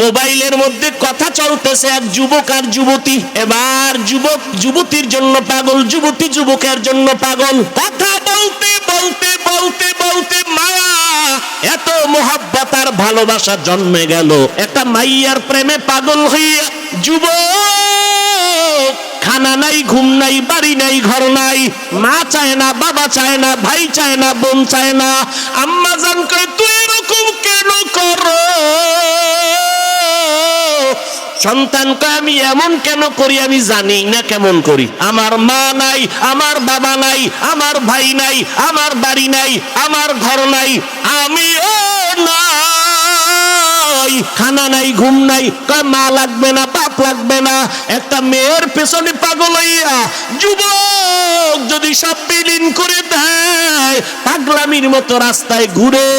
মোবাইলের মধ্যে কথা চলতেছে, এক যুবক আর যুবতী। এবার যুবক যুবতীর জন্য পাগল, যুবতী যুবকের জন্য পাগল। কথা বলতে বলতে বলতে বলতে মায়া, এত মোহাব্বত আর ভালোবাসা জন্মে গেল। একটা মাইয়ার প্রেমে পাগল হইয়া যুবক, খানা নাই, ঘুম নাই, বাড়ি নাই, ঘর নাই, মা চায় না, বাবা চায় না, ভাই চায় না, বোন চায় না। আম্মা জান কয় তুই এরকম কেন করো? সন্তান কয় আমি এমন কেন করি, আমি জানি না কেমন করি। আমার মা নাই, আমার বাবা নাই, আমার ভাই নাই, আমার বাড়ি নাই, আমার ঘর নাই, আমিও নাই, খানা নাই, ঘুম নাই। কয় মা লাগবে না, বাপ লাগবে না। একটা মেয়ের পেছনে পাগল হইয়া যুবক যদি সব বিলীন করে দেয়, পাগলামির মতো রাস্তায় ঘুরে।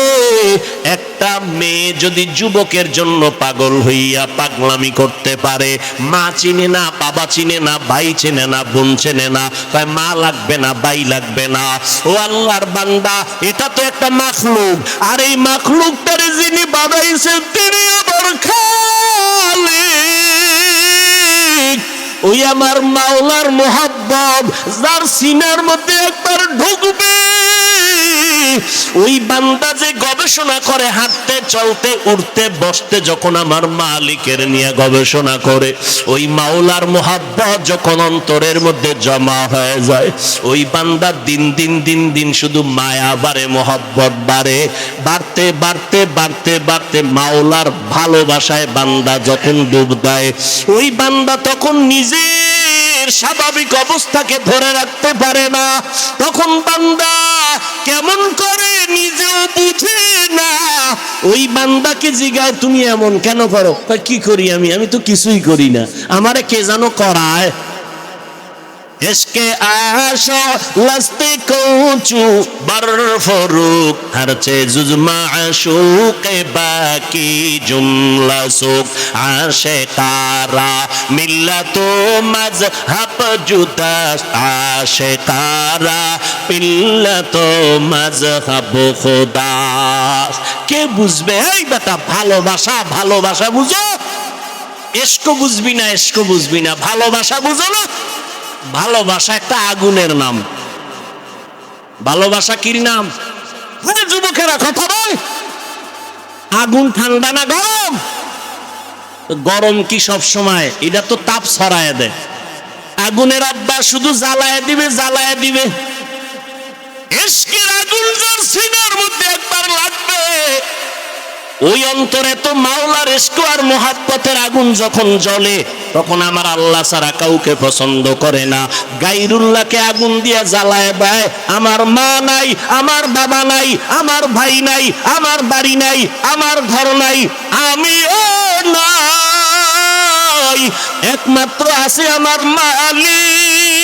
একটা মেয়ে যদি যুবকের জন্য পাগল হইয়া পাগলামি করতে পারে, মা চিনে না, বাবা চিনে না, ভাই চিনে না, বোন চিনে না, কয় মা লাগবে না, ভাই লাগবে না। ও আল্লাহর বান্দা, এটা তো একটা মাখলুক, আর এই মাখলুকটারে যিনি বানাইছেন তিনি আবার খালিক। ওই আমার মাওলার মোহাব্বত যার সিনার মধ্যে একবার ঢুকবে, ওই বান্দা যে গবেষণা করে হাঁটতে, চলতে, উঠতে, বসতে, যখন আমার মালিকের নিয়ে গবেষণা করে, ওই মাওলার মোহাব্বত যখন অন্তরের মধ্যে জমা হয়ে যায়, ওই বান্দা দিন দিন দিন দিন শুধু মায়া বাড়ে, মোহাব্বত বাড়ে, বাড়তে বাড়তে বাড়তে বাড়তে মাওলার ভালোবাসায় বান্দা যখন ডুব দেয়, ওই বান্দা তখন নিজের স্বাভাবিক অবস্থাকে ধরে রাখতে পারে না। তখন বান্দা কেমন করে নিজেও বুঝে না। ওই বান্দাকে জিগায় তুমি এমন কেন করো? কি করি আমি? আমি তো কিছুই করি না, আমারে কে জানো করায়। इसके आशा लस्ते कोचू बरफरुक हर चे जुज़मा आशूक बाकी जुमला सुख आशिकारा मिल्लतो मज़हब जुदा आशिकारा मिल्लतो मज़हब खुदा। কে বুঝবে? এই বেটা, ভালোবাসা ভালোবাসা বুঝো, ইশক বুঝবি না, ইশক বুঝবি না, ভালোবাসা বুঝো না। ভালোবাসা একটা আগুনের নাম। ভালোবাসা কি নাম? যুবকেরা কথা বল, আগুন ঠান্ডা না গরম? গরম কি সব সময়? এটা তো তাপ ছড়ায় দেয়। আগুনের আব্বা শুধু জ্বালায় দিবে, জ্বালায় দিবে। ইশকের আগুন যার সিনার মধ্যে একবার লাগবে, ওই অন্তরে তো মাওলার ইশক আর মোহাব্বতের আগুন যখন জ্বলে, তখন আমার আল্লাহ ছাড়া কাউকে পছন্দ করে না। গায়রুল্লাহকে আগুন দিয়ে জ্বালায় দেয়। আমার মা নাই, আমার বাবা নাই, আমার ভাই নাই, আমার বাড়ি নাই, আমার ঘর নাই, আমিও নাই, একমাত্র আছে আমার মালিক।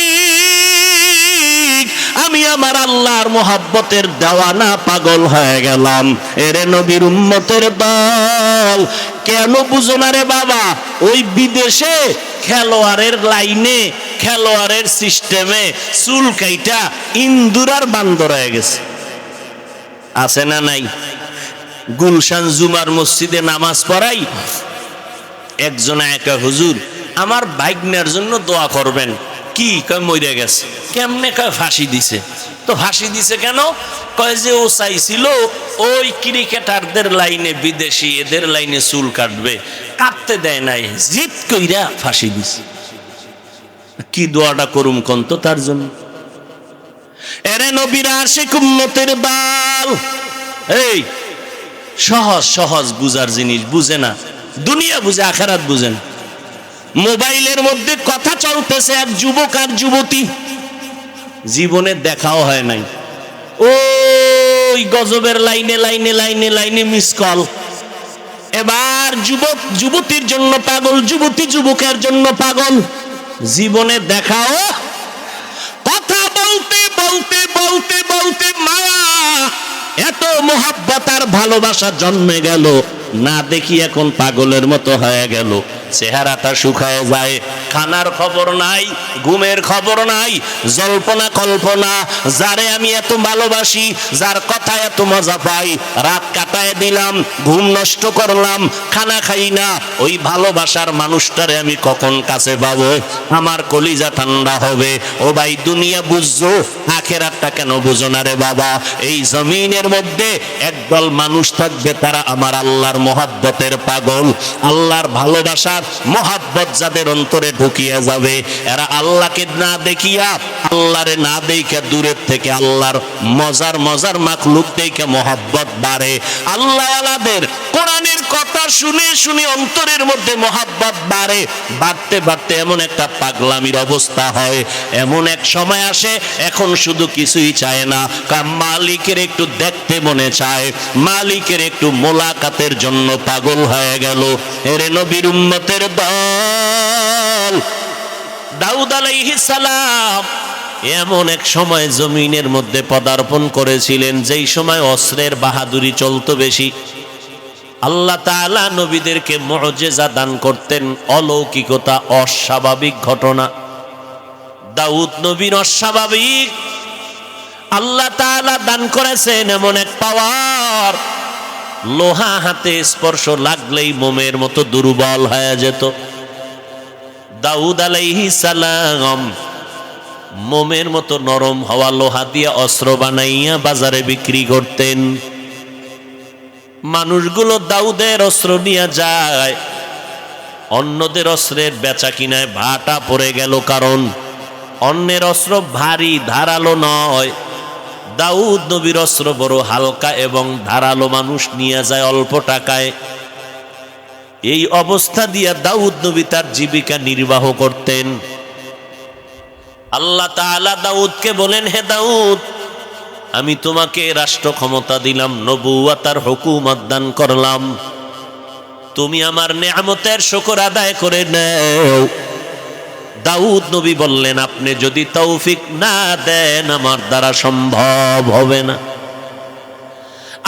আমি আমার আল্লাহর মোহাব্বতের দেওয়ানা, পাগল হয়ে গেলাম। এরে নবীর উম্মতের দল, কেন বুঝো না রে বাবা? ওই বিদেশে খেলোয়াড়ের লাইনে, খেলোয়াড়ের সিস্টেমে চুল কাইটা ইন্দুর আর বান্দর হয়ে গেছে, আছে না নাই? গুলশান জুমার মসজিদে নামাজ পড়াই, একজন একা হুজুর আমার ভাগ্নের জন্য দোয়া করবেন। কি কয়? মরে গেছে। কেমনে? কয় ফাঁসি দিছে। তো ফাঁসি দিছে কেন? কয় যে ও চাইছিল ওই ক্রিকেটারদের লাইনে, বিদেশি এদের লাইনে চুল কাটবে, কাটতে দেয় নাই, জিদ কইরা ফাঁসি দিছে। কি দোয়াটা করুম কোন তো তার জন্য? এরে নবীর আশিক উম্মতের বাল, এই সহজ সহজ বুঝার জিনিস বুঝে না, দুনিয়া বুঝে, আখিরাত বুঝে না। মোবাইলের মধ্যে কথা চলতেছে, এক যুবক আর যুবতী, জীবনে দেখাও হয় নাই, ওই গজবের লাইনে লাইনে লাইনে লাইনে মিস কল। এবার যুবক যুবতীর জন্য পাগল, যুবতী যুবকের জন্য পাগল, জীবনে দেখাও। কথা বলতে বলতে বলতে বলতে মায়া, এত মোহাব্বত আর ভালোবাসা জন্মে গেল, না দেখি এখন পাগলের মতো হয়ে গেল। চেহারাটা শুকায় যায়, খানার খবর নাই, ঘুমের খবর নাই, জল্পনা কল্পনা। যারে আমি এত ভালোবাসি, যার কথা এত মজা পাই, রাত কাটায় দিলাম, ঘুম নষ্ট করলাম, খানা খাই না, ওই ভালোবাসার মানুষটারে আমি কখন কাছে পাবো? আমার কলিজা ঠান্ডা হবে। ও ভাই, দুনিয়া বুঝছো, আখেরাতটা কেন বুঝো না রে বাবা? এই জমিনের মধ্যে একদল মানুষ থাকবে, তারা আমার আল্লাহর মহাব্বতের পাগল। আল্লাহর ভালোবাসার মহাব্বত যাদের অন্তরে ঢুকিয়ে যাবে, এরা আল্লাহকে না দেখিয়া, আল্লাহরে না দেখে দূরের থেকে আল্লাহর মজার মজার মাখলুক দেখে মহাব্বত বাড়ে। আল্লাহ আলাদের কোরআনের কথা শুনে শুনে অন্তরের মধ্যে মহাব্বত বাড়ে। বাড়তে বাড়তে এমন একটা পাগলামির অবস্থা হয়, এমন এক সময় আসে, এখন শুধু কিছুই চায় না, মালিকের একটু দেখতে মনে চায়, মালিকের একটু মোলাকাতের জন্য পাগল হয়ে গেল। এরে নবীর উম্মতের দল, দাউদ আলাইহিস সালাম এমন এক সময় জমিনের মধ্যে পদার্পণ করেছিলেন, যেই সময় অস্ত্রের বাহাদুরি চলতো বেশি। আল্লাহ তাআলা নবীদেরকে মুআজিজা দান করতেন, অলৌকিকতা, অস্বাভাবিক ঘটনা। দাউদ নবীর অস্বাভাবিক আল্লাহ তাআলা দান করেছেন এমন এক পাওয়ার, লোহা হাতে স্পর্শ লাগলেই মোমের মতো দুর্বল হয়ে যেত। দাউদ আলাইহিস সালাম মোমের মতো নরম হওয়া লোহা দিয়ে অস্ত্র বানাইয়া বাজারে বিক্রি করতেন। মানুষগুলো দাউদের অস্ত্র নিয়ে যায়, অন্যদের অস্ত্রের বেচা কিনায় ভাটা পড়ে গেল, কারণ অন্যের অস্ত্র ভারী ধারালো নয়, দাউদ নবীর অস্ত্র বড় হালকা এবং ধারালো, মানুষ নিয়ে যায় অল্প টাকায়। এই অবস্থা দিয়া দাউদ নবী তার জীবিকা নির্বাহ করতেন। আল্লাহ তাআলা দাউদকে বলেন, হে দাউদ, আমি তোমাকে রাষ্ট্র ক্ষমতা দিলাম, নবুওয়াতার হুকুমত দান করলাম, তুমি আমার নেয়ামতের শুকর আদায় করে নাও। দাউদ নবী বললেন, আপনি যদি তৌফিক না দেন আমার দ্বারা সম্ভব হবে না।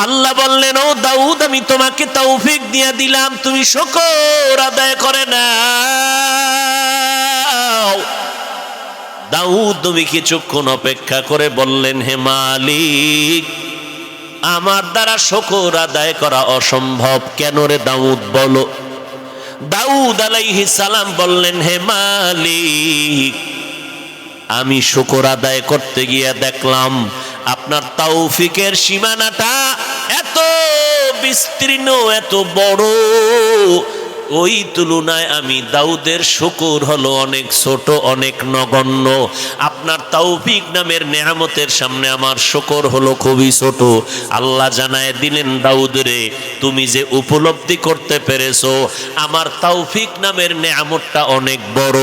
আল্লাহ বললেন, ও দাউদ, আমি তোমাকে তৌফিক দিয়ে দিলাম, তুমি শুকর আদায় করে নাও। দাউদ নবী কিছুক্ষণ অপেক্ষা করে বললেন, হে মালিক, আমার দ্বারা শুকর আদায় করা অসম্ভব। কেন রে দাউদ, বলো। দাউদ আলাইহিস সালাম বললেন, হে মালিক, আমি শুকর আদায় করতে গিয়ে দেখলাম আপনার তৌফিকের সীমানাটা এত বিস্তীর্ণ, এত বড়, ওই তুলনায় আমি দাউদের শুকর হলো অনেক ছোট, অনেক নগণ্য। আপনার তৌফিক নামের নেয়ামতের সামনে আমার শুকর হলো খুবই ছোট। আল্লাহ জানায় দিলেন, দাউদ রে, তুমি যে উপলব্ধি করতে পেরেছো আমার তৌফিক নামের নেয়ামতটা অনেক বড়,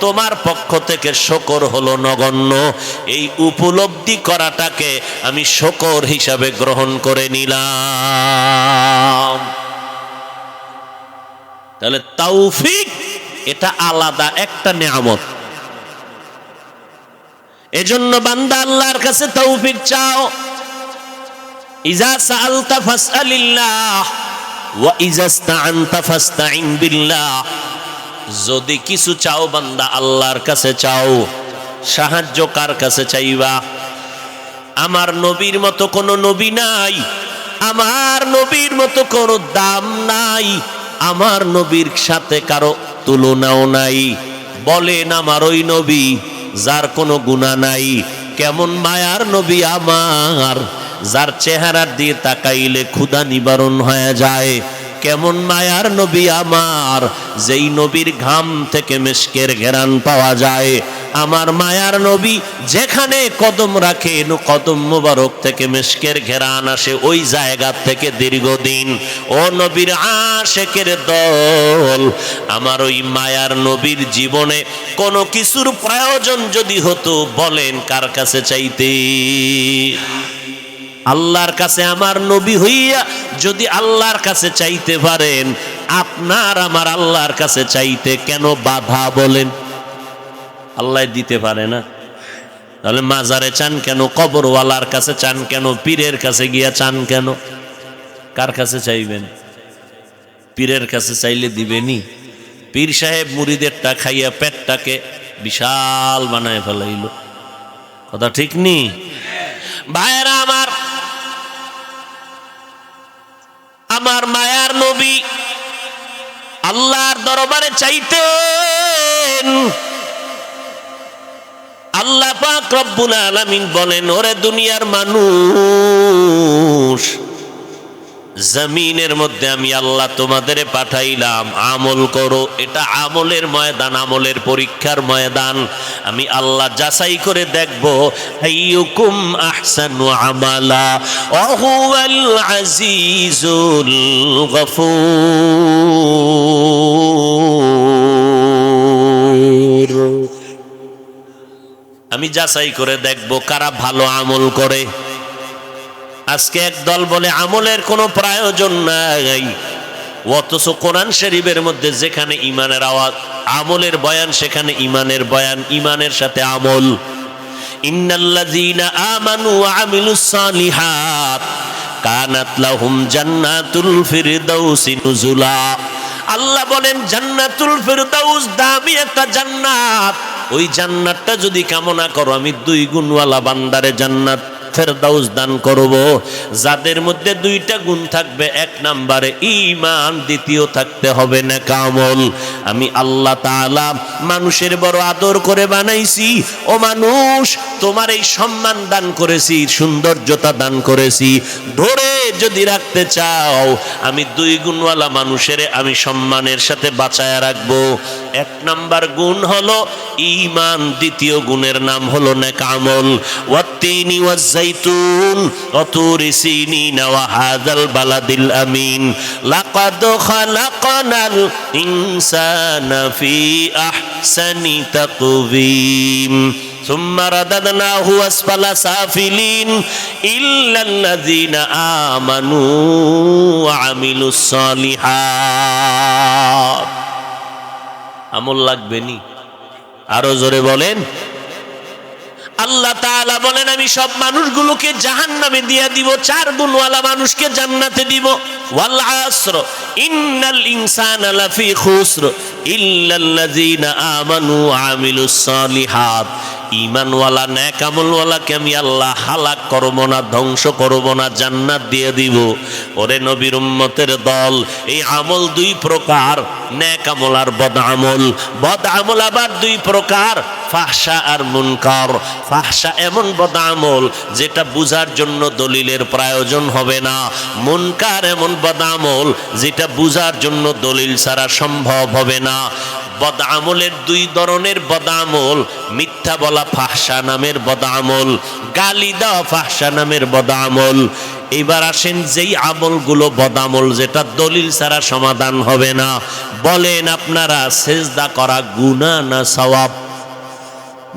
তোমার পক্ষ থেকে শুকর হলো নগণ্য। এই উপলব্ধি করাটাকে আমি শুকর হিসাবে গ্রহণ করে নিলাম। তাহলে তৌফিক এটা আলাদা একটা নেয়ামত। এজন্য বান্দা আল্লাহর কাছে তৌফিক চাও। ইজা সাআলতা ফাসআলিল্লাহ ওয়া ইজা ইসতাআনতা ফাসতাইন বিল্লাহ। যদি কিছু চাও বান্দা আল্লাহর কাছে চাও। সাহায্য কার কাছে চাইবা? আমার নবীর মতো কোনো নবী নাই, আমার নবীর মতো কোনো দাম নাই, আমার নবীর সাথে কারো তুলনাও নাই। বলেন আমার ওই নবী যার কোনো গুনাহ নাই, কেমন মায়ার নবী আমার, যার চেহারার দিয়ে তাকাইলে ক্ষুধা নিবারণ হয়ে যায়। কেমন মায়ার নবী আমার, যেই নবীর ঘাম থেকে মিশকের ঘেরান পাওয়া যায়। আমার মায়ার নবী যেখানে কদম রাখেন, কদম মোবারক থেকে মিশকের ঘেরান আসে, ওই জায়গা থেকে দীর্ঘদিন। ও নবীর আশেকের দল, আমার ওই মায়ার নবীর জীবনে কোনো কিছুর প্রয়োজন যদি হতো, বলেন কার কাছে চাইতে? আল্লাহর কাছে আমার নবী হইয়া যদি আল্লাহর কাছে চাইতে পারেন, আপনার আমার আল্লাহর কাছে চাইতে কেন বাধা বলেন? আল্লাহ দিতে পারে না, তাহলে মাজারে চান কেন? কবরওয়ালার কাছে চান কেন? পীরের কাছে গিয়া চান কেন? কার কাছে চাইবেন? পীরের কাছে চাইলে দিবেনি? পীর সাহেব মুরিদেরটা খাইয়া পেটটাকে বিশাল বানায় ফেলাইল। কথা ঠিক নি ভাইরা আমার? আমার মায়ার নবী আল্লাহর দরবারে চাইতেন। আল্লাহ পাক রব্বুল আলামিন বলেন, ওরে দুনিয়ার মানুষ, জমিনের মধ্যে আমি আল্লাহ তোমাদের পাঠাইলাম, আমল করো। এটা আমলের ময়দান, আমলের পরীক্ষার ময়দান। আমি আল্লাহ যাচাই করে দেখব আইয়ুকুম আহসানু আমালা ওয়া হুয়াল আজিজুল গফুর। আমি যাচাই করে দেখব কারা ভালো আমল করে। আজকে এক দল বলে আমলের কোনো প্রয়োজন নাই, অথচ কোরআন শরীফের মধ্যে যেখানে ইমানের আওয়াজ, আমলের বয়ান, সেখানে ইমানের বয়ান, ইমানের সাথে আমল। ইন্নাল্লাযীনা আমানু ওয়া আমিলুস সালিহাত কানাত লাহুম জান্নাতুল ফিরদাউসি নুজুলা। আল্লাহ বলেন জান্নাতুল ফিরদাউস দামি একটা জান্নাত। ওই জান্নাতটা যদি কামনা করো, আমি 2 গুণওয়ালা বান্দারে জান্নাত ফেরদাউস দান করব, যাদের মধ্যে 2টা গুণ থাকবে। 1 নম্বরে ঈমান, দ্বিতীয় থাকতে হবে নেক আমল। আমি আল্লাহ তাআলা মানুষের বড় আদর করে বানাইছি। ও মানুষ, তোমার এই সম্মান দান করেছি, সৌন্দর্যতা দান করেছি, ধরে যদি রাখতে চাও, আমি 2 গুণওয়ালা মানুষের আমি সম্মানের সাথে বাঁচায়া রাখবো। 1 নাম্বার গুণ হলো ঈমান, দ্বিতীয় গুণের নাম হলো নেক আমল। ওয়াত্তিনি ওয়াজ্জাইতুন ওয়া তুরি সিনিন ওয়া হাযাল বালাদিল আমিন লাকাদ খালাকনাল ইনসানা ফি আহসানি তাকওয়িম সুম্মা রাদাদনাহু আসফালা সাফিলিন ইল্লাল্লাযীনা আমানু ওয়া আমিলুস সালিহাত। আমল লাগবে নি? আরো জোরে বলেন। আল্লাহ তাআলা বলেন, আমি সব মানুষগুলোকে জাহান্নামে দিয়ে দিব, 4 গুণওয়ালা মানুষকে জান্নাতে দিব। ওয়াল আসর ইন্নাল ইনসানা লাফি খুসর ইল্লাল্লাযীনা আমানু ওয়া আমিলুস সালিহাত। ঈমানওয়ালা নেক আমলওয়ালাকে আমি আল্লাহ হালাক করব না, ধ্বংস করব না, জান্নাত দিয়ে দিব। ওরে নবীর উম্মতের দল, এই আমল 2 প্রকার, নেক আমল আর বদ আমল। বদ আমল আবার 2 প্রকার, ফাহশা আর মুনকার। ফাহশা এমন বদ আমল যেটা বুঝার জন্য দলিলের প্রয়োজন হবে না। মুনকার এমন বদ আমল যেটা বুঝার জন্য দলিল ছাড়া সম্ভব হবে না। বদ আমলের 2 ধরনের বদ আমল, মিথ্যা বলা ফাহশা নামের বদ আমল, গালি দেওয়া ফাহশা নামের বদ আমল। এবার আসেন যেই আমলগুলো বদ আমল, যেটা দলিল ছাড়া সমাধান হবে না, বলেন আপনারা সিজদা করা গুনাহ না সওয়াব?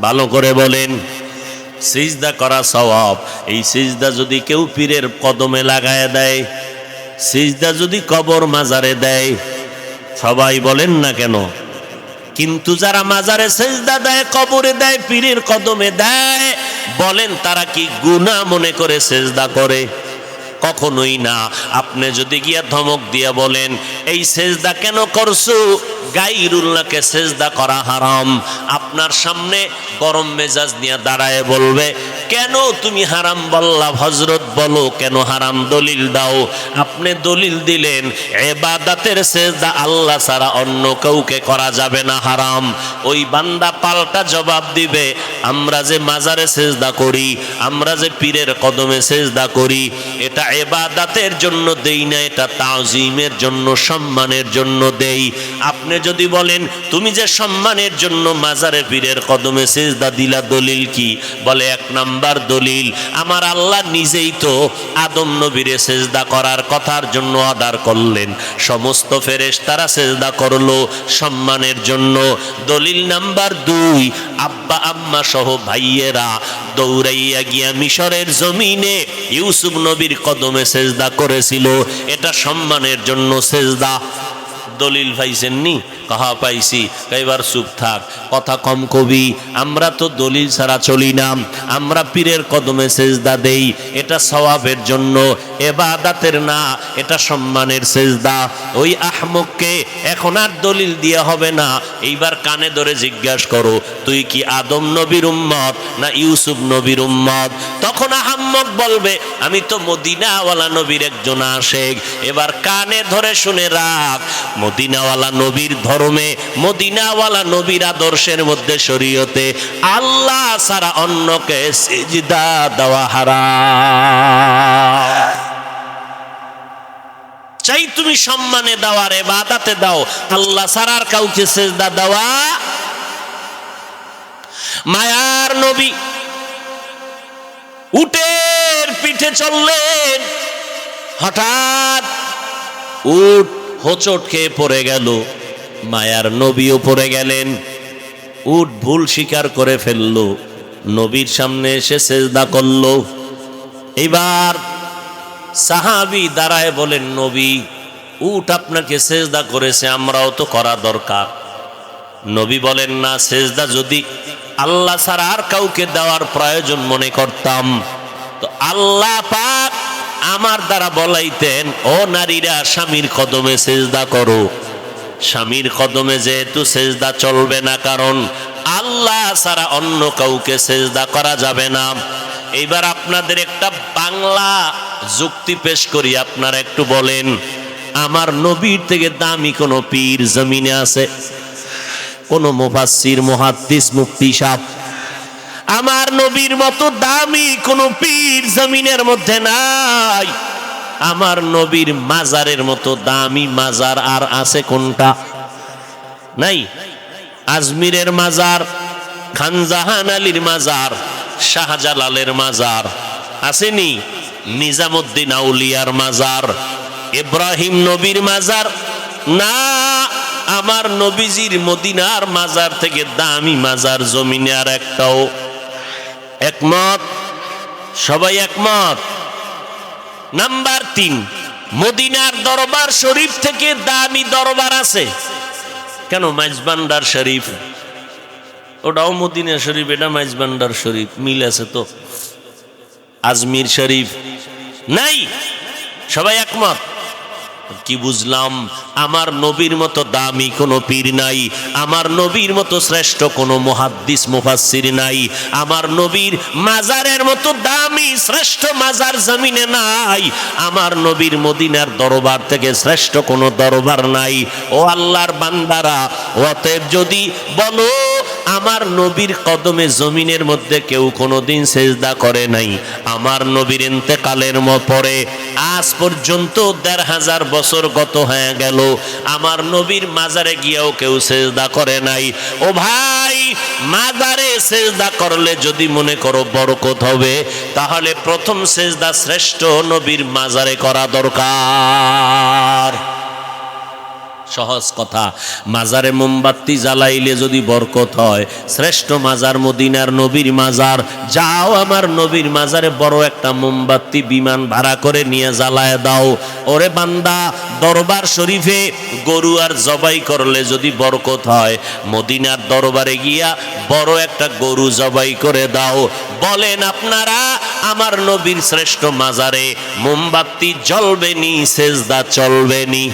ভালো করে বলেন। সিজদা করা সওয়াব। এই সিজদা যদি কেউ পীরের কদমে লাগায় দেয়, সিজদা যদি কবর মাজারে দেয়, সবাই বলেন না কেন? কিন্তু যারা মাজারে সিজদা দেয়, কবরে দেয়, পীরের কদমে দেয়, বলেন তারা কি গুনাহ মনে করে সিজদা করে? কখনোই না। আপনি যদি গিয়া ধমক দিয়া বলেন এই সিজদা কেন করছো, গায়রুল্লাহকে সিজদা করা হারাম, আপনার সামনে গরম মেজাজ নিয়ে দাঁড়ায় বলবে কেন তুমি হারাম বললা, হযরত বলো কেন হারাম, দলিল দাও। আপনি দলিল দিলেন ইবাদতের সিজদা আল্লাহ ছাড়া অন্য কাউকে করা যাবে না, হারাম। ওই বান্দা পাল্টা জবাব দিবে, আমরা যে মাজারে সিজদা করি, আমরা যে পীরের কদমে সিজদা করি, এটা ইবাদতের জন্য দেই না, এটা তাজিমের জন্য, সম্মানের জন্য দেই। আপনি যদি বলেন তুমি যে সম্মানের জন্য মাজারে পীরের কদমে সিজদা দিলা, দলিল কি? বলে 1 নাম্বার দলিল, আমার আল্লাহ নিজেই তো আদম নবীরে সিজদা করার কথার জন্য অর্ডার করলেন, সমস্ত ফেরেশতারা সিজদা করলো সম্মানের জন্য। দলিল নাম্বার 2, আব্বা আম্মা সহ ভাইয়েরা দৌড়াইয়া গিয়া মিশরের জমিনে ইউসুফ নবীর কদমে সিজদা করেছিল, এটা সম্মানের জন্য সিজদা। দলিল পাইছেননি? কাহা পাইছি। এবার চুপ থাক, কথা কম কবি। আমরা তো দলিল ছাড়া চলি না, আমরা পীরের কদমে সিজদা দেই, এটা সওয়াবের জন্য। ইবাদতের না, এটা সম্মানের সিজদা। ওই আহমককে এখন আর দলিল দিয়ে হবে না, এইবার কানে ধরে জিজ্ঞাসা করো, তুই কি আদম নবীর উম্মত না ইউসুফ নবীর উম্মত? তখন আহমক বলবে, আমি তো মদিনাওয়ালা নবীর একজন আশেক। এবার কানে ধরে শুনে রাখ, মদিনাওয়ালা নবীর ধর্মে, মদিনাওয়ালা নবীর আদর্শের মধ্যে, শরীয়তে আল্লাহ ছাড়া অন্যকে সিজদা দেওয়া হারাম। চাই তুমি সম্মানে দাও আর ইবাদতে দাও, আল্লাহ ছাড়া আর কাউকে সিজদা দেওয়া। মায়ার নবী উটের পিঠে চললেন, হঠাৎ উট হোঁচট খেয়ে পড়ে গেল, মায়ার নবীও পড়ে গেলেন। উট ভুল স্বীকার করে ফেলল, নবীর সামনে এসে সিজদা করল। এবার সাহাবী দাঁড়ায় বলেন, নবী, উট আপনাকে সিজদা করেছে, আমরাও তো করা দরকার। নবী বলেন, না, সিজদা যদি আল্লাহ ছাড়া আর কাউকে দেওয়ার প্রয়োজন মনে করতাম তো আল্লাহ পাক আমার দ্বারা বলাইতেন, ও নারীরা স্বামীর কদমে সিজদা করো। স্বামীর কদমে যেহেতু সিজদা চলবে না, কারণ আল্লাহ ছাড়া অন্য কাউকে সিজদা করা যাবে না। এইবার আপনাদের একটা বাংলা যুক্তি পেশ করি, আপনারা একটু বলেন, আমার নবীর থেকে দামি কোন পীর জমিনে আছে? কোন মুফাসসির, মুহাদ্দিস, মুফতি সাহেব? আমার নবীর মতো দামি কোন পীর জমিনের মধ্যে নাই। আমার নবীর মাজারের মতো দামি মাজার আর আছে কোনটা? নাই। আজমিরের মাজার, খানজাহান আলীর মাজার, শাহজালালের মাজার আসেনি? নিজামুদ্দিন আউলিয়ার মাজার, ইব্রাহিম নবীর মাজার না, আমার নবীজির মদিনার মাজার থেকে দামি মাজার জমিনে আর একটাও। একমত? সবাই একমত? নাম্বার 3, মদিনার দরবার শরীফ থেকে দামি দরবার আছে কেন? মাইজবান্ডার শরীফ, ওটাও মদিনা শরীফ, এটা মাইজবান্ডার শরীফ, মিল আছে তো? আজমির শরীফ নাই? সবাই একমত? কি বুঝলাম? আমার নবীর মতো দামি কোনো পীর নাই, আমার নবীর মতো শ্রেষ্ঠ কোনো মুহাদ্দিস, মুফাসসির নাই, আমার নবীর মাজারের মতো দামি শ্রেষ্ঠ মাজার জমিনে নাই, আমার নবীর মদিনার দরবার থেকে শ্রেষ্ঠ কোনো দরবার নাই। ও আল্লাহর বান্দারা, অতএব যদি বলো আমার নবীর কদমে জমিনের মধ্যে কেউ কোনোদিন সেজদা করে নাই, আমার নবীর ইন্তেকালের পরে আজ পর্যন্ত ১৫০০ বছর গত হয়ে গেল, আমার নবীর মাজারে গিয়েও কেউ সেজদা করে নাই। ও ভাই, মাজারে সেজদা করলে যদি মনে করো বরকত হবে, তাহলে প্রথম সেজদা শ্রেষ্ঠ নবীর মাজারে করা দরকার। সহজ কথা, মাজারে মোমবাতি জ্বালাইলে যদি বরকত হয়, শ্রেষ্ঠ মাজার মদিনার নবীর মাজার। যাও আমার নবীর মাজারে বড় একটা মোমবাতি বিমান ভাড়া করে নিয়ে জ্বালায় দাও। ওরে বান্দা, দরবার শরীফে গরু আর জবাই করলে যদি বরকত হয়, মদিনার দরবারে গিয়া বড় একটা গরু জবাই করে দাও। বলেন আপনারা, আমার নবীর শ্রেষ্ঠ মাজারে মোমবাতি জ্বলবে নি, সেজদা চলবে নি?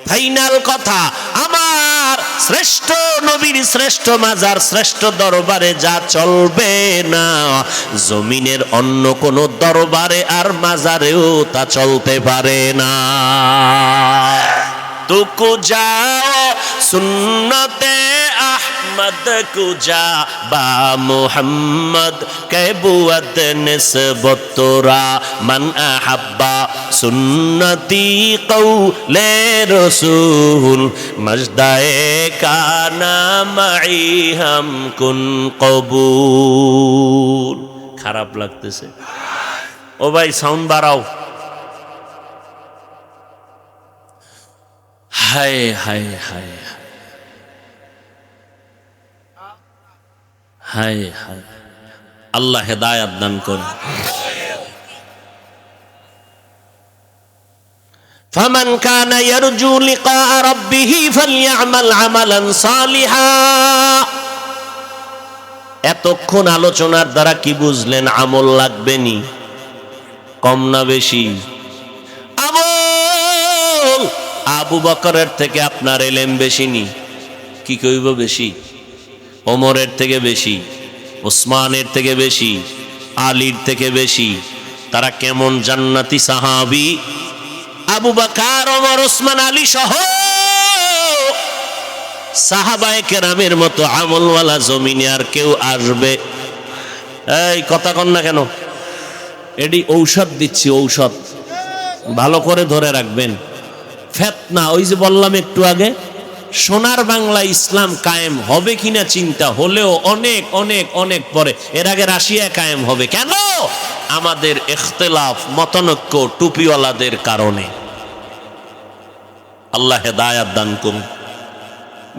ফাইনাল কথা, আমার শ্রেষ্ঠ নবীর শ্রেষ্ঠ মাজার, শ্রেষ্ঠ দরবারে যা চলবে না, জমিনের অন্য কোন দরবারে আর মাজারেও তা চলতে পারে না। তুকু যাও সুন্নতে আহমদ কুজা বা মুহাম্মদ কে বুয়ত নিসবত তোরা মান আহাব্বা সুন্নতি কওলে রসূল মজদায়ে কানা মাই হাম কুন কবুল। খারাপ লাগতেছে? ও ভাই সাউন্ড বাড়াও। হায় হায় হায় হায় হায়, আল্লাহ হেদায়াত দান করুন। ফামান কানা ইয়ারজু লিকা রাব্বিহি ফালইআমাল আমালান সালিহা। এতক্ষণ আলোচনার দ্বারা কি বুঝলেন? আমল লাগবে নি? কম না বেশি? আবু বকরের থেকে আপনার এলেম বেশি নি? কি কইব বেশি? ওমরের থেকে বেশি, ওসমানের থেকে বেশি, আলীর থেকে বেশি। তারা কেমন জান্নাতি সাহাবী! আবু বকর, ওমর, ওসমান, আলী সহ সাহাবায়ে কেরামের মতো আমলওয়ালা জমিনে আর কেউ আসবে? এই কথা কন না কেন? এটি ঔষধ দিচ্ছি, ঔষধ ভালো করে ধরে রাখবেন। ফেতনা, ওই যে বললাম একটু আগে, সোনার বাংলা ইসলাম কায়েম হবে কিনা চিন্তা হলেও অনেক অনেক অনেক পরে। এর আগে রাশিয়া কায়েম হবে কেন? আমাদের ইখতিলাফ, মতানৈক্য, টুপিওয়ালাদের কারণে। আল্লাহ হেদায়াত দান করুন।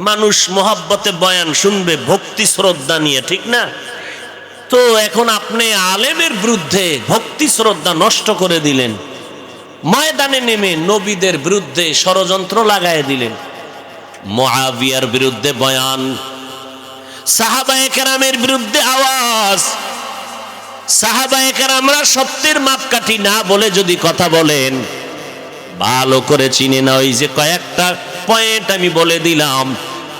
মানুষ মোহাব্বতে বয়ান শুনবে ভক্তি শ্রদ্ধা নিয়ে, ঠিক না? তো এখন আপনি আলেমের বিরুদ্ধে ভক্তি শ্রদ্ধা নষ্ট করে দিলেন, ময়দানে নেমে নবীদের বিরুদ্ধে ষড়যন্ত্র লাগায় দিলেন। মুআবিয়ার বিরুদ্ধে বয়ান, সাহাবায়ে কেরামের বিরুদ্ধে আওয়াজ। সাহাবায়ে কেরামরা সত্যের মাপকাঠি না বলে যদি কথা বলেন, ভালো করে চিনে না। ওই যে কয়েকটা পয়েন্ট আমি বলে দিলাম,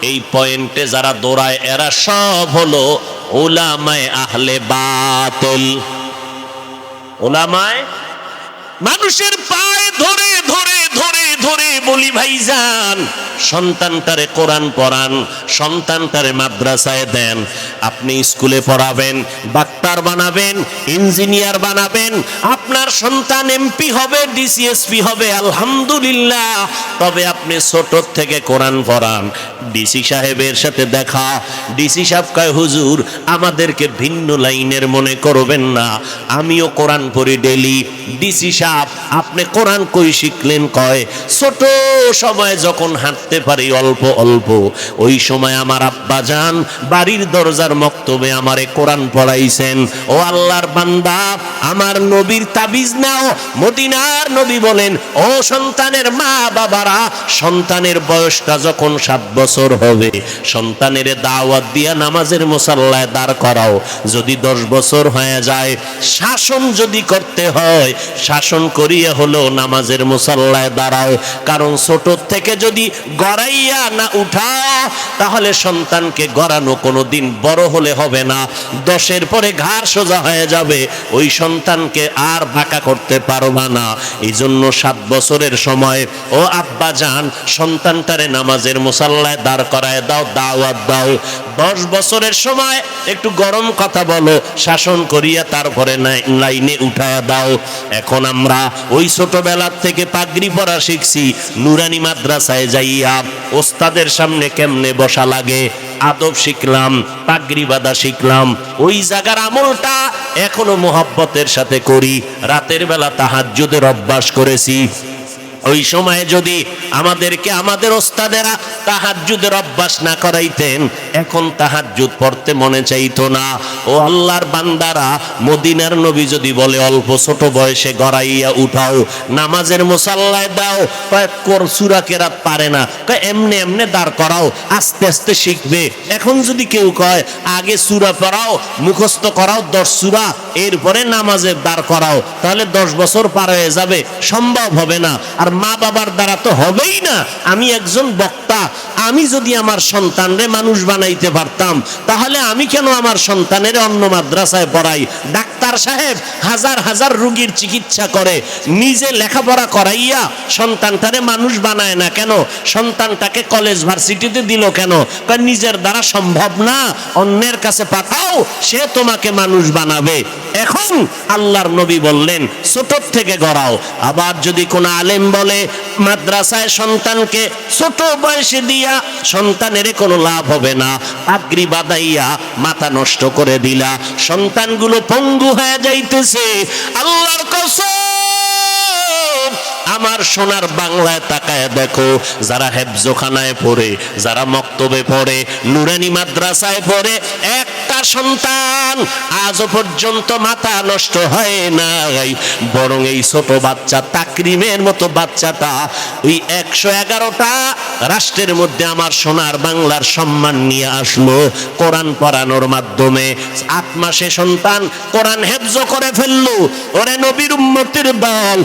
এই পয়েন্টে যারা দৌড়ায় এরা সব হলো উলামায়ে আহলে বাতিল। উলামায়ে, মানুষের পায়ে ধরে ধরে ধরে ধরে বলি ভাইজান, সন্তানটারে কোরআন পড়ান, সন্তানটারে মাদ্রাসায় দেন। আপনি স্কুলে পড়াবেন, ডাক্তার বানাবেন, ইঞ্জিনিয়ার বানাবেন, আপনার সন্তান এমপি হবে, ডিসিএসপি হবে, আলহামদুলিল্লাহ। তবে আপনি ছোট থেকে কোরআন পড়ান। ডিসি সাহেবের সাথে দেখা, ডিসি সাহেব কয় হুজুর আমাদেরকে ভিন্ন লাইনের মনে করবেন না, আমিও কোরআন পড়ি ডেলি। ডিসি সাহেব আপনি কোরআন কই শিখলেন? কয় ছোট সময় যখন হাঁটতে পারি অল্প অল্প, ওই সময় আমার আব্বা জান বাড়ির দরজার মক্তবে আমারে কোরআন পড়াইছেন। ও আল্লাহর বান্দা, আমার নবীর তাবিজ নাও। মদিনার নবী বলেন, ও সন্তানের মা বাবারা, সন্তানের বয়সটা যখন 7 বছর হবে, সন্তানের দাওয়াত দিয়া নামাজের মুসাল্লায় দাঁড় করাও। যদি 10 বছর হয়ে যায়, শাসন যদি করতে হয়, শাসন করিয়ে হলো নামাজের মুসাল্লায় দাঁড়াও। কারণ ছোট থেকে যদি গড়াইয়া না উঠাও, তাহলে সন্তানকে গড়ানো কোনোদিন বড় হলে হবে না। 10-এর পরে ঘাড় সোজা হয়ে যাবে, ওই সন্তানকে আর বাঁকা করতে পারবা না। এই জন্য 7 বছরের সময় ও আব্বা জান সন্তানটারে নামাজের মুসাল্লায় দাঁড় করায় দাও, দাওয়াত দাও। 10 বছরের সময় একটু গরম কথা বলো, শাসন করিয়া তারপরে লাইনে উঠায়া দাও। এখন আমরা ওই ছোটবেলার থেকে পাগড়ি পরা শিখছি, নুরানি মাদ্রাসায় যাইয়া ওস্তাদের সামনে কেমনে বসা লাগে আদব শিখলাম, পাগড়ি বাঁধা শিখলাম। ওই জায়গার আমলটা এখনো মোহাব্বতের সাথে করি। রাতের বেলা তাহাজ্জুদের অভ্যাস করেছি। ওই সময়ে যদি আমাদেরকে আমাদের ওস্তাদেরা তাহাজ্জুদের অভ্যাস না করাইতেন, এখন তাহাজ্জুদ পড়তে মনে চাইতো না। ও আল্লাহর বান্দারা, মদিনার নবী যদি বলে অল্প ছোট বয়সে গড়াইয়া উঠাও, নামাজের মুসাল্লায় দাও, সূরা কেরাত পারে না, এমনে এমনে দাঁড় করাও, আস্তে আস্তে শিখবে। এখন যদি কেউ কয় আগে সূরা পড়াও, মুখস্থ করাও 10 সূরা, এরপরে নামাজে দাঁড় করাও, তাহলে 10 বছর পার হয়ে যাবে, সম্ভব হবে না। আর মা বাবার দ্বারা তো হবেই না। আমি একজন বক্তা, আমি যদি আমার সন্তানরে মানুষ বানাইতে পারতাম, তাহলে আমি কেন আমার সন্তানের অন্য মাদ্রাসায় পড়াই? ডাক্তার সাহেব হাজার হাজার রোগীর চিকিৎসা করে, নিজে লেখাপড়া করাইয়া সন্তানটারে মানুষ বানায় না কেন? সন্তানটাকে কলেজ ভার্সিটিতে দিল কেন? কারণ নিজের দ্বারা সম্ভব না, অন্যের কাছে পাঠাও, সে তোমাকে মানুষ বানাবে। এখন আল্লাহর নবী বললেন ছোট থেকে গড়াও। আবার যদি কোনো আলেম বলে মাদ্রাসায় সন্তানকে ছোট বয়সে দিয়া সন্তানের কোনো লাভ হবে না, পাগড়ি বাঁধাইয়া মাথা নষ্ট করে দিলা, সন্তানগুলো পঙ্গু হয়ে যাইতেছে। আল্লাহর কসম, আমার সোনার বাংলায় তাকায় দেখো, যারা হেফজখানায় পড়ে, যারা মক্তবে পড়ে, নুরানি মাদ্রাসায় পড়ে, একটা সন্তান আজও পর্যন্ত মাথা নষ্ট হয় নাই, বরং এই ছোট বাচ্চা তাকরিমের মতো বাচ্চাটা ওই 111টা রাষ্ট্রের মধ্যে আমার সোনার বাংলার সম্মান নিয়ে আসলো কোরআন পড়ানোর মাধ্যমে। 8 মাসে সন্তান কোরআন হেফজ করে ফেললো। ওরে নবীর উম্মতের দল,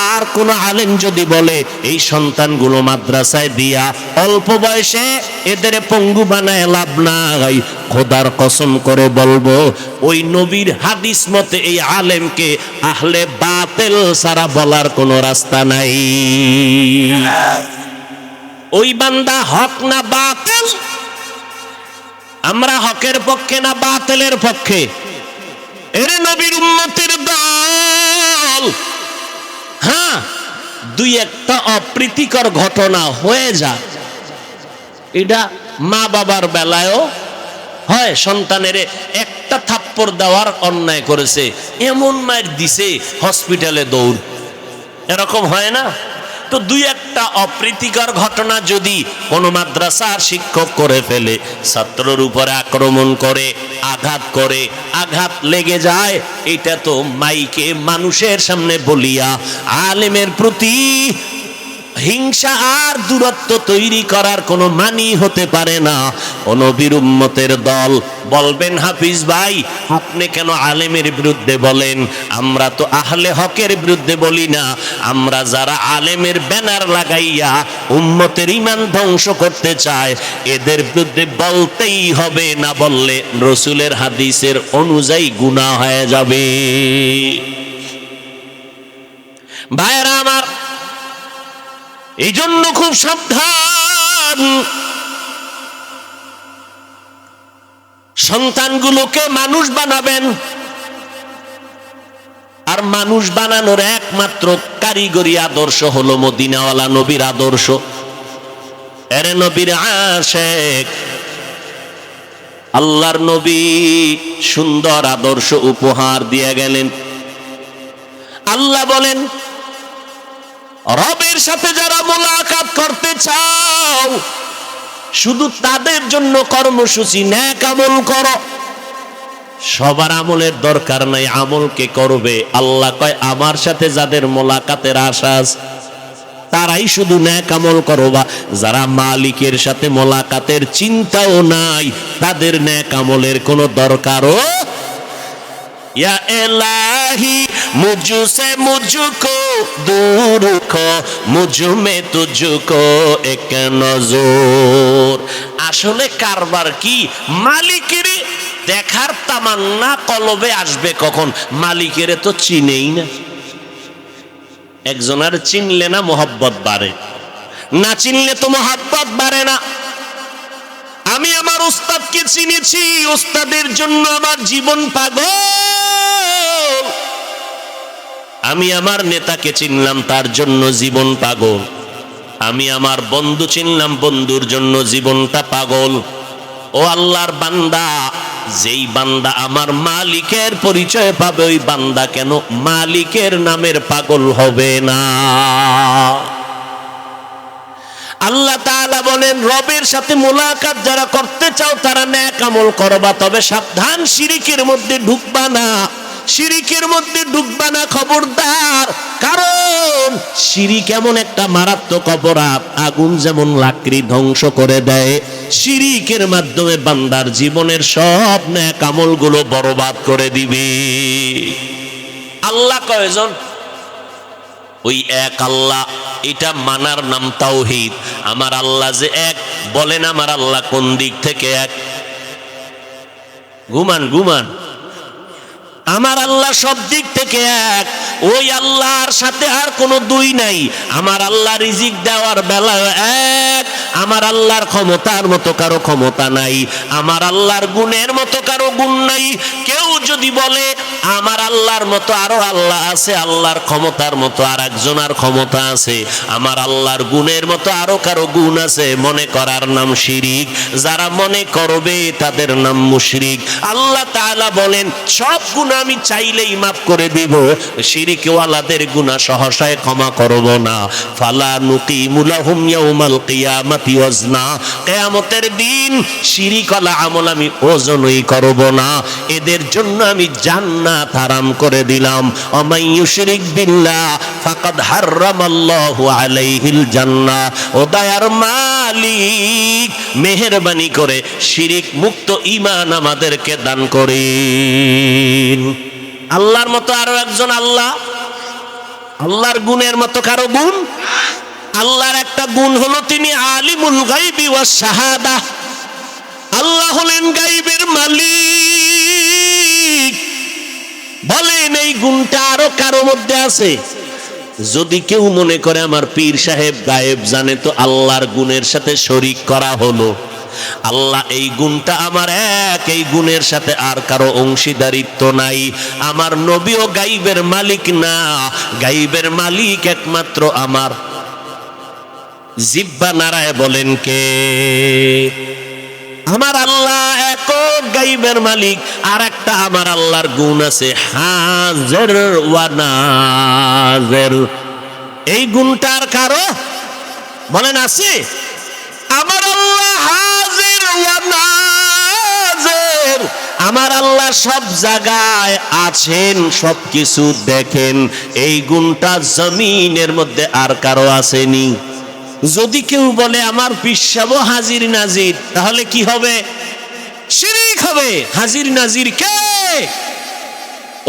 আর কোন আলেম যদি বলে এই সন্তানগুলো মাদ্রাসায় দিয়া অল্প বয়সে এদের পঙ্গু বানায় লাভ নাই, খোদার কসম করে বলবো ওই নবীর হাদিস মতে এই আলেমকে আহলে বাতিল সারা বলার কোনো রাস্তা নাই। ওই বান্দা হক না বাতিল? আমরা হকের পক্ষে না বাতিলের পক্ষে? এরে নবীর উম্মতের দল, হ্যাঁ, 2-1টা অপ্রীতিকর ঘটনা হয়ে যায়, এটা মা বাবার বেলায়ও হয়। সন্তানের একটা থাপ্পড় দেওয়ার অন্যায় করেছে, এমন মার দিছে হসপিটালে দৌড়, এরকম হয় না? তো 2-1টা অপ্রীতিকর ঘটনা যদি কোনো মাদ্রাসার শিক্ষক করে ফেলে, ছাত্রর উপরে আক্রমণ করে, আঘাত করে, আঘাত লেগে যায়, এটা তো মাইকে মানুষের সামনে বলিয়া আলেমের প্রতি হিংসা আর দূরত্ব তৈরি করার কোনো মানি হতে পারে না। ও নবীর উম্মতের দল, বলবেন হাফিজ ভাই আপনি কেন আলেমের বিরুদ্ধে বলেন? আমরা তো আহলে হকের বিরুদ্ধে বলি না, আমরা যারা আলেমের ব্যানার লাগাইয়া উম্মতের ঈমান ধ্বংস করতে চায় এদের বিরুদ্ধে বলতেই হবে, না বললে রাসূলের হাদিসের অনুযায়ী গুনাহ হয়ে যাবে। ভাইরা আমার, এই জন্য খুব সাবধান, সন্তানগুলোকে মানুষ বানাবেন। আর মানুষ বানানোর একমাত্র কারিগরি আদর্শ হলো মদিনাওয়ালা নবীর আদর্শ। এরে নবীর আশেক, আল্লাহর নবী সুন্দর আদর্শ উপহার দিয়ে গেলেন। আল্লাহ বলেন, রবের সাথে যারা মোলাকাত করতে চাও শুধু তাদের জন্য কর্মসূচি নেক আমল করো। সবার আমলের দরকার নাই, আমলকে করবে। আল্লাহ কয় আমার সাথে যাদের মোলাকাতের আশা আছে তারাই শুধু নেক আমল করবা। যারা মালিকের সাথে মোলাকাতের চিন্তাও নাই তাদের নেক আমলের কোনো দরকারও। या इलाही मुझसे मुझको दूर रखो, मुझ में तुझको एक नजर। আসলে কারবার কি? মালিকের দেখার তামান্না কলবে আসবে কখন? মালিকের তো চিনেই না। একজনের চিনলে না মোহাব্বত বাড়ে, না চিনলে তো মোহাব্বত বাড়ে না। আমি আমার উস্তাদকে চিনেছি, উস্তাদের জন্য আমার জীবন পাগল। আমি আমার নেতাকে চিনলাম, তার জন্য জীবন পাগল। আমি আমার বন্ধু চিনলাম, বন্ধুর জন্য জীবনটা পাগল। ও আল্লাহর বান্দা, যেই বান্দা আমার মালিকের পরিচয় পাবে ওই বান্দা কেন মালিকের নামের পাগল হবে না? আল্লাহ তাআলা বলেন, রবের সাথে মোলাকাত যারা করতে চাও তারা নেক আমল করবা, তবে সাবধান, শিরিকের মধ্যে ঢুকবা না। শিরিকের মধ্যে ঢুকবা না, খবরদার। কারণ শিরিক এমন একটা মারাত্মক অপরাধ, আগুন যেমন লাকড়ি ধ্বংস করে দেয়, শিরিকের মাধ্যমে বান্দার জীবনের সব নেক আমলগুলো বরবাদ করে দিবে। আল্লাহ কয়জন? ওই এক আল্লাহ। এটা মানার নাম তাওহীদ। আমার আল্লাহ যে এক, বলেন আমার আল্লাহ কোন দিক থেকে এক? ঘুমান। আমার আল্লাহ সব দিক থেকে এক। ওই আল্লাহর সাথে আর কোনো দুই নাই। আমার আল্লাহ রিজিক দেওয়ার বেলায় এক। আমার আল্লাহর ক্ষমতার মতো কারো ক্ষমতা নাই, আমার আল্লাহর গুণের মতো কারো গুণ নাই। কেউ যদি বলে আমার আল্লাহর মতো আরো আল্লাহ আছে, আল্লাহর ক্ষমতার মতো আর একজনের ক্ষমতা আছে, আমার আল্লাহর গুণের মতো আরো কারো গুণ আছে, মনে করার নাম শিরিক। যারা মনে করবে তাদের নাম মুশরিক। আল্লাহ তাআলা বলেন, সব গুণ গুনাহ আমি চাইলেই মাফ করে দিব, শিরিকওয়ালাদের গুনাহ সহসায় ক্ষমা করব না। ফালা নুকিমু লাহুম ইয়াউমাল কিয়ামাতি ওয়াজনা, কিয়ামতের দিন শিরিকওয়ালা আমল আমি ওজনই করব না, এদের জন্য আমি জান্নাত হারাম করে দিলাম। ওমাই ইউশরিক বিল্লাহ ফাকাদ হারামাল্লাহু আলাইহিল জান্নাহ। ও দয়ার মালিক, মেহেরবানি করে শিরিক মুক্ত ঈমান আমাদেরকে দান করেন। আল্লাহর মতো আরো একজন আল্লাহ, আল্লাহর গুণের মতো কারো গুণ? আল্লাহর একটা গুণ হলো তিনি আলিমুল গায়বি ওয়াস শাহাদাহ। আল্লাহ হলেন গায়বের মালিক। বলেন এই গুণটা আরো কারো মধ্যে আছে? যদি কেউ মনে করে আমার পীর সাহেব গায়েব জানে, তো আল্লাহর গুণের সাথে শরীক করা হলো। আল্লাহ এই গুণটা আমার এক, এই গুণের সাথে আর কারো অংশীদারিত্ব নাই। আমার নবীও গায়েবের মালিক না, গায়েবের মালিক একমাত্র আমার। জিহ্বা নাড়ায় বলেন কে? আমার আল্লাহ একক গায়েবের মালিক। আর একটা আমার আল্লাহর গুণ আছে, হাজির ওয়া নাজির। এই গুণটা আর কারো বলেন আছে? আমার আল্লাহ হাজির ওয়া নাজির। আমার আল্লাহ সব জায়গায় আছেন, সব কিছু দেখেন। এই গুণটা জমিনের মধ্যে আর কারো আসেনি। যদি কেউ বলে আমার পিসাবও হাজির নাজির, তাহলে কি হবে? শিরিক হবে। হাজির নাজির কে?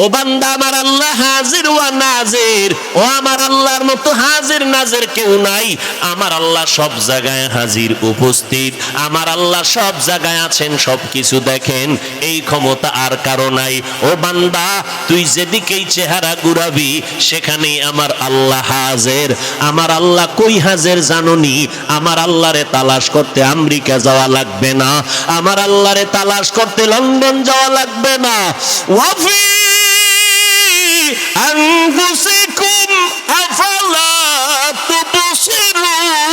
ও বান্দা, আমার আল্লাহ হাজির ওয়া নাজির। ও আমার আল্লাহর মতো হাজির নাজির কেউ নাই। আমার আল্লাহ সব জায়গায় হাজির উপস্থিত। আমার আল্লাহ সব জায়গায় আছেন, সব কিছু দেখেন। এই ক্ষমতা আর কারো নাই। ও বান্দা, তুই যেদিকেই চেহারা ঘুরাবি সেখানেই আমার আল্লাহ হাজির। আমার আল্লাহ কই হাজির জানোনি? আমার আল্লাহরে তালাশ করতে আমেরিকা যাওয়া লাগবে না, আমার আল্লাহরে তালাশ করতে লন্ডন যাওয়া লাগবে না। ওয়াফি أنفسكم أفلا تبصرون।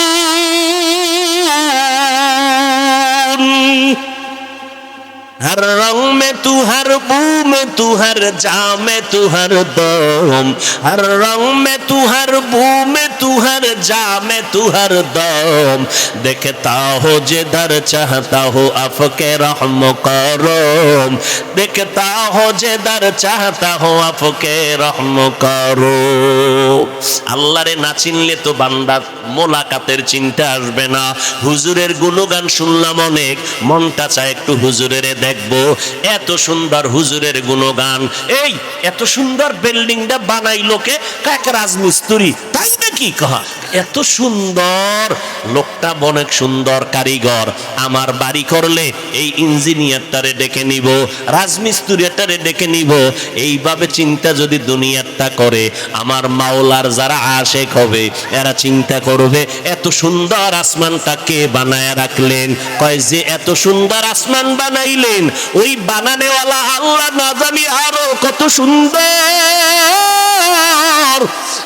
हर रंग में तू, हर बू में तू, हर जा में तू, हर दम। हर रंग में तू, हर बू में तू, हर जा में तू, हर दम। देखता हो जिधर चाहता हो आपके रहम करम। देखता हो जिधर चाहता हो आपके रहम करो। আল্লাহরে না চিনলে তো বান্দা মোলাকাতের চিন্তা আসবে না। হুজুরের গুণগান শুনলাম অনেক, মনটা চায় একটু হুজুরের দেখবো। এত সুন্দর হুজুরের গুণগান। এই এত সুন্দর বিল্ডিংটা বানাইলো কে? কাক রাজমিস্ত্রি, তাই নাকি? কহা এত সুন্দর লোকটা, অনেক সুন্দর কারিগর। আমার বাড়ি করলে এই ইঞ্জিনিয়ারটারে ডেকে নিব, রাজমিস্ত্রিটারে ডেকে নিব। এইভাবে চিন্তা যদি দুনিয়াটা করে, আমার মাওলার যারা আশেক হবে এরা চিন্তা করবে এত সুন্দর আসমানটা কে বানায় রাখলেন। কয় যে এত সুন্দর আসমান বানাইলেন, ওই বানানেওয়ালা আল্লাহ না জানি আরো কত সুন্দর।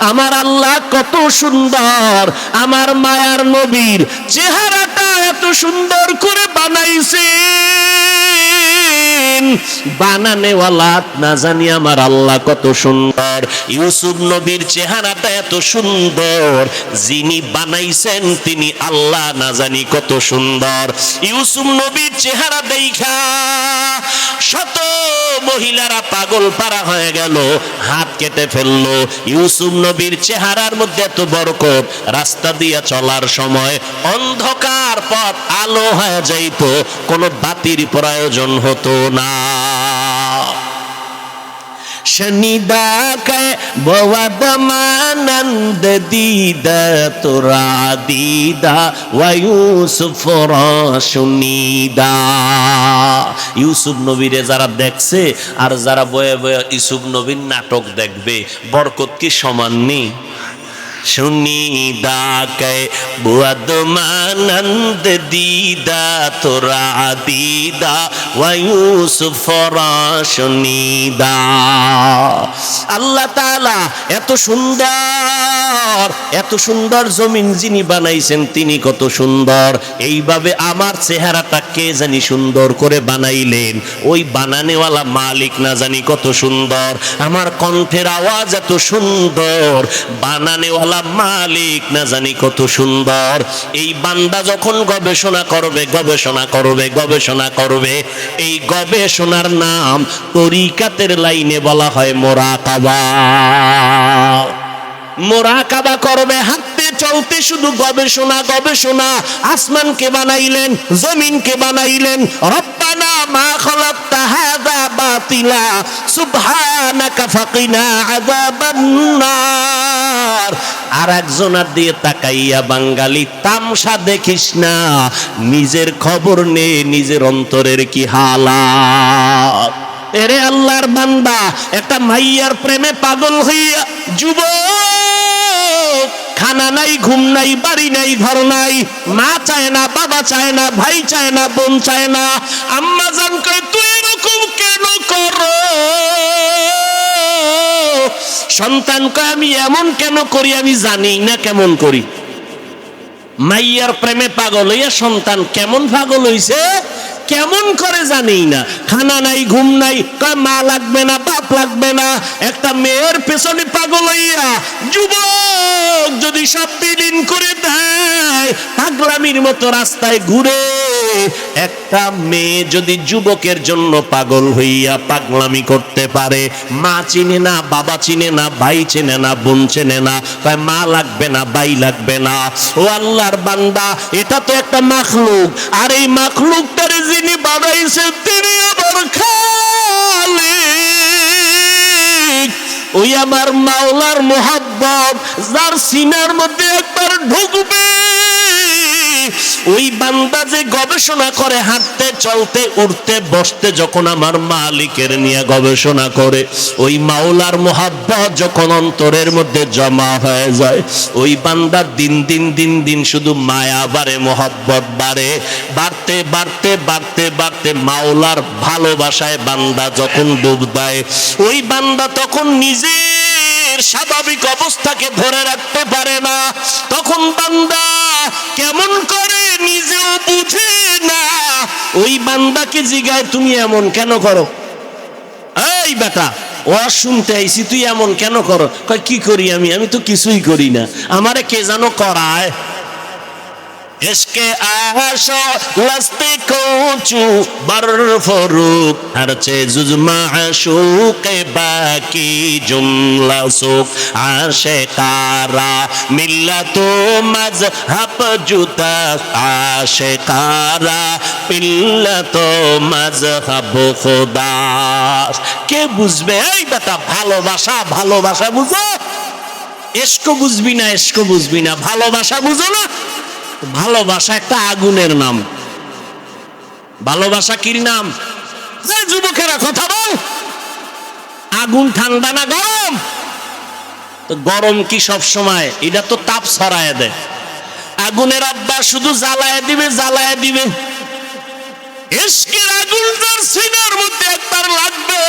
আমার আল্লাহ কত সুন্দর। আমার মায়ার নবীর চেহারাটা এত সুন্দর করে বানাইছেন, বানানেওয়ালা না জানি আমার আল্লাহ কত সুন্দর। ইউসুফ নবীর চেহারাটা এত সুন্দর, যিনি বানাইছেন তিনি আল্লাহ না জানি কত সুন্দর। ইউসুফ নবীর চেহারা দেখা শত মহিলারা পাগল পারা হয়ে গেল, হাত কেটে ফেললো। ইউসুফ নবীর চেহারার মধ্যে এত বরকত, রাস্তা দিয়ে চলার সময় অন্ধকার পথ আলো হয়ে যাইত, কোনো বাতির প্রয়োজন হতো না। शनिदा के बवद मानंद दीदा तुरा दीदा व यूसुफ सुनीदा। ইউসুফ নবীরে যারা দেখছে আর যারা বয়ে বয়ে ইউসুফ নবীর নাটক দেখবে, বরকত কি সমান নেই? सुनीदा के बुअद मानंद दीदा तोरा दीदा वयूसुफ सुनीदा। আল্লাহ তাআলা এত সুন্দর জমিন যিনি বানাইছেন তিনি কত সুন্দর। এইভাবে আমার চেহারাটা কে জানি সুন্দর করে বানাইলেন, ওই বানানেওয়ালা মালিক না জানি কত সুন্দর। আমার কণ্ঠের আওয়াজ এত সুন্দর, বানানেওয়ালা মালিক না জানি কত সুন্দর। এই বান্দা যখন গবেষণা করবে, এই গবেষণার নাম তরিকাতের লাইনে বলা হয় মোরাকাবা। মোরাকাবা করবে, হাঁটতে চলতে শুধু গবেষণা। আসমানকে বানাইলেন, জমিনকে বানাইলেন। রব্বানা মা খালাকতা হাযা বাতিলা সুবহানাকা ফাকিনা আযাবান নার। আর একজনের দিয়ে তাকাইয়া বাঙালি তামসা দেখিস না, নিজের খবর নে নিজের অন্তরের কি হালাত। এরে আল্লাহর বান্দা, একটা মাইয়ার প্রেমে পাগল হইয়া যুবক, খানা নাই, ঘুম নাই, বাড়ি নাই, ঘর নাই, মা চায় না, বাবা চায় না, ভাই চায় না, বোন চায় না। আম্মা জান কয় তুই এরকম কেন করো? সন্তান কয় আমি এমন কেন করি, আমি জানি না কেমন করি। মাইয়ার প্রেমে পাগল হইয়া সন্তান কেমন পাগল হইছে, কেমন করে জানি না। খানা নাই, ঘুম নাই, কয় মা লাগবে না, বাপ লাগবে না। একটা মেয়ের পেছনে পাগল হইয়া যুবক যদি সব বিলীন করে দেয়, পাগলামির মতো রাস্তায় ঘুরে। একটা মেয়ে যদি যুবকের জন্য পাগল হইয়া পাগলামি করতে পারে, মা চিনে না, বাবা চিনে না, ভাই চিনে না, বোন চিনে না, কয় মা লাগবে না, ভাই লাগবে না। ও আল্লাহর বান্দা, এটা তো একটা মাখলুক, আর এই মাখলুকটারে যিনি বানাইছে তিনি আবার খালিক। ওই আমার মাওলার মোহাব্বত যার সিনার মধ্যে একবার ঢুকবে, ওই বান্দা যে গবেষণা করে, হাঁটতে চলতে উঠতে বসতে যখন আমার মালিকের নিয়ে গবেষণা করে, ওই মাওলার মোহাব্বত যখন অন্তরের মধ্যে জমা হয়ে যায়, ওই বান্দা দিন দিন শুধু মায়া বাড়ে, মোহাব্বত বাড়ে। বাড়তে মাওলার ভালোবাসায় বান্দা যখন ডুব দেয়, ওই বান্দা তখন নিজের স্বাভাবিক অবস্থাকে ধরে রাখতে পারে না। তখন বান্দা কেমন করে নিজেও বুঝে না। ওই বান্দাকে জিগায় তুমি এমন কেন করো? এই বেটা, ও শুনতে আইছি, তুই এমন কেন করো? কয় কি করি আমি তো কিছুই করি না, আমারে কে জানো করায়। इसके आशो लस्ते कोचू बरफरूक हर चे जुज़मा आशूक बाकी जुमला सुख आशिकारा मिल्लतो मज़हब जुदा आशिकारा मिल्लतो मज़हब खुदा। কে বুঝবে? এই বেটা, ভালোবাসা বুঝো, এসকো বুঝবি না, ভালোবাসা বুঝো না। ভালোবাসা একটা আগুনের নাম। ভালোবাসা কি নাম? যুবকেরা কথা বল, আগুন ঠান্ডা না গরম? তো গরম কি সব সময়? এটা তো তাপ ছড়ায় দেয়। আগুনের আব্বা শুধু জ্বালায় দিবে। ইশকের আগুন যার সিনার মধ্যে একবার লাগবে,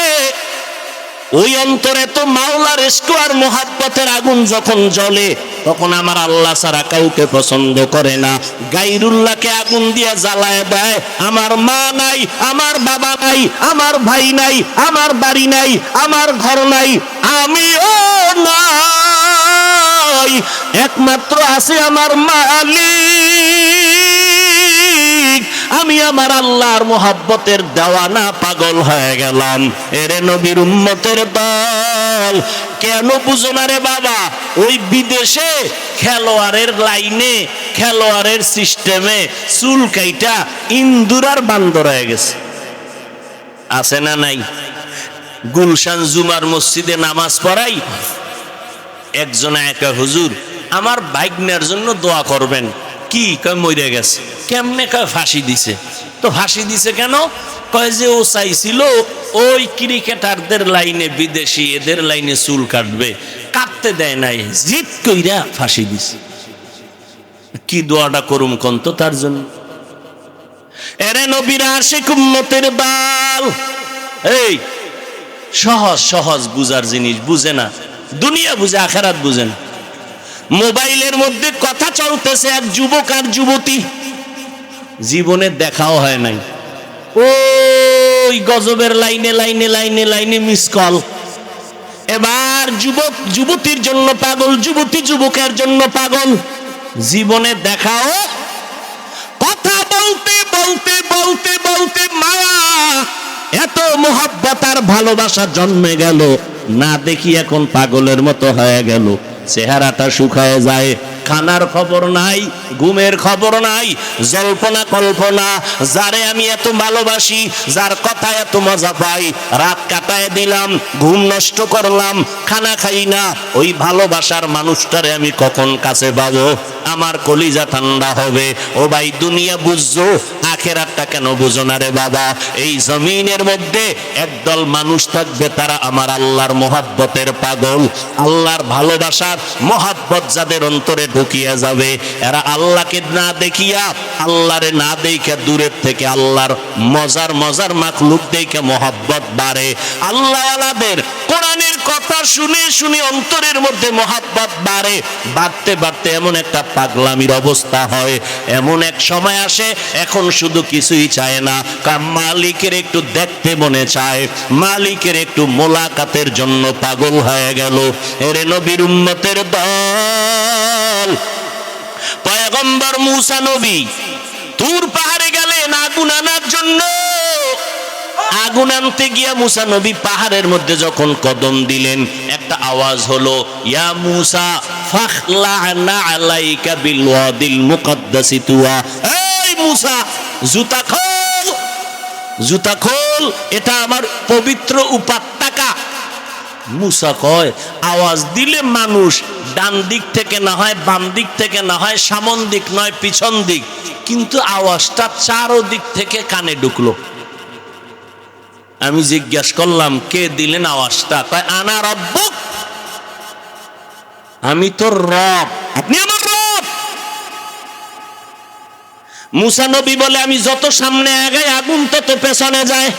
ওই অন্তরে তো মাওলার ইশক আর মোহাব্বতের আগুন যখন জ্বলে, তখন আমার আল্লাহ ছাড়া কাউকে পছন্দ করে না। গায়রুল্লাহকে আগুন দিয়ে জ্বালায় দেয়। আমার মা নাই, আমার বাবা নাই, আমার ভাই নাই, আমার বাড়ি নাই, আমার ঘর নাই, আমিও নাই, একমাত্র আছে আমার মালিক। আমি আমার আল্লাহর মোহাব্বতের দেওয়ানা, পাগল হয়ে গেলাম। এরে নবীর উম্মতের দল, কেন বুঝো না রে বাবা? ওই বিদেশে খেলোয়াড়ের লাইনে, খেলোয়াড়ের সিস্টেমে চুল কাইটা ইন্দুর আর বান্দর হয়ে গেছে, আছে না নাই? গুলশান জুমার মসজিদে নামাজ পড়াই, একজন একা হুজুর আমার ভাগ্নের জন্য দোয়া করবেন। কি কয়? মরে গেছে। কেমনে? কয় ফাঁসি দিছে। তো ফাঁসি দিছে কেন? কয় যে ও চাইছিল ওই ক্রিকেটারদের লাইনে, বিদেশি এদের লাইনে চুল কাটবে, কাটতে দেয় নাই, জিদ কইরা ফাঁসি দিছে। কি দোয়াটা করুম কন্ত তার জন্য? এরে নবীর আশিক উম্মতের দল, এই সহজ সহজ বুঝার জিনিস বুঝে না, দুনিয়া বুঝে আখিরাত বুঝে না। মোবাইলের মধ্যে কথা চলতেছে, এক যুবক আর যুবতী, জীবনে দেখাও হয় নাই, ওই গজবের লাইনে লাইনে লাইনে লাইনে মিস কল। এবার যুবক যুবতীর জন্য পাগল, যুবতী যুবকের জন্য পাগল, জীবনে দেখাও, কথা বলতে বলতে বলতে বলতে মায়া, এত মোহাব্বত আর ভালোবাসা জন্মে গেল, না দেখি এখন পাগলের মতো হয়ে গেল, চেহারাটা শুকায় যায়, খানার খবর নাই, ঘুমের খবর নাই, জল্পনা কল্পনা, যারে আমি এত ভালোবাসি, যার কথা এত মজা পাই, রাত কাটায় দিলাম, ঘুম নষ্ট করলাম, খানা খাই না, ওই ভালোবাসার মানুষটারে আমি কখন কাছে পাবো, আমার কলিজা ঠান্ডা হবে। ও ভাই, দুনিয়া বুঝছো, আখেরাতটা কেন বুঝো না রে বাবা? এই জমিনের মধ্যে একদল মানুষ থাকবে, তারা আমার আল্লাহর মোহাব্বতের পাগল, আল্লাহর ভালোবাসার মোহাব্বত যাদের অন্তরে ঢুকিয়া যাবে, এরা আল্লাহকে না দেখিয়া, আল্লাহরে না দেখে দূরের থেকে আল্লাহর মজার মজার মাখলুক দেখে মোহাব্বত বাড়ে। আল্লাহ আলাদের কোরআনের কথা শুনে শুনে অন্তরের মধ্যে মোহাব্বত বাড়ে, বাড়তে বাড়তে এমন একটা পাগলামির অবস্থা হয়, এমন এক সময় আসে, এখন শুধু কিছুই চায় না, মালিকের একটু দেখতে মনে চায়, মালিকের একটু মোলাকাতের জন্য পাগল হয়ে গেল। এরে নবীর উম্মতের দল, পয়গম্বর মুসা নবী তুর পাহাড়ে গেলেন আগুন আনার জন্য। আগুন আনতে গিয়া মুসা নবী পাহাড়ের মধ্যে যখন কদম দিলেন, একটা আওয়াজ হলো, ইয়া মুসা ফাখলা'না আলাইকা বিল ওয়াদিল মুকদ্দাসি তুয়া। এই মুসা, জুতা খোল, জুতা খোল, এটা আমার পবিত্র উপত্যকা। মুসা কয়, আওয়াজ দিলে মানুষ ডান দিক থেকে না হয়, বাম দিক থেকে না হয়, সামন দিক নয় পিছন দিক, কিন্তু আওয়াজটা চারদিক থেকে কানে ঢুকলো। আমি জিজ্ঞাসা করলাম, কে দিলেন আওয়াজটা? কয়, আনা রব্বুক, আমি তোর রব, আপনি আমার রব। মুসা নবী বলে, আমি যত সামনে আগাই আগুন তত পেছনে যায়।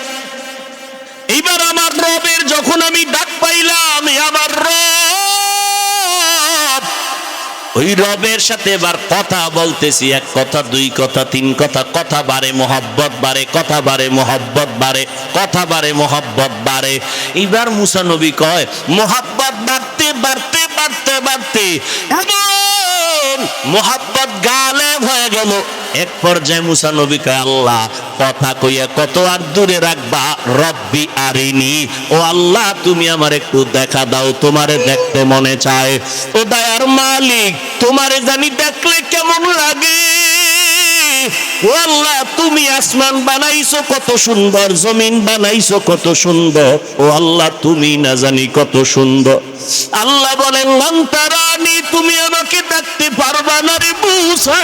এইবার আমার রবের যখন আমি ডাক পাইলাম, আমার রব, ওই রবের সাথে এবার কথা বলতেছি, এক কথা, দুই কথা, তিন কথা, কথা বাড়ে মোহাব্বত বাড়ে, কথা বাড়ে মোহাব্বত বাড়ে, কথা বাড়ে মোহাব্বত বাড়ে। এবার মুসা নবী কয়, মোহাব্বত বাড়তে বাড়তে বাড়তে বাড়তে এমন মোহাব্বত গালেব হয়ে গেল, এক পর্যায়ে মুসা নবী কয়, আল্লাহ, কথা কইয়া কত আর দূরে রাখবা, রব্বি আরিনি, ও আল্লাহ তুমি আমার একটু দেখা দাও, তোমারে দেখতে মনে চায়। ও দয়ার মালিক, তোমারে জানি দেখলে কেমন লাগে। ও আল্লাহ, তুমি আসমান বানাইছো কত সুন্দর, জমিন বানাইছো কত সুন্দর, ও আল্লাহ তুমি না জানি কত সুন্দর। আল্লাহ বলেন, লান তারানি, তুমি আমাকে দেখতে পারবা না রে মুসা।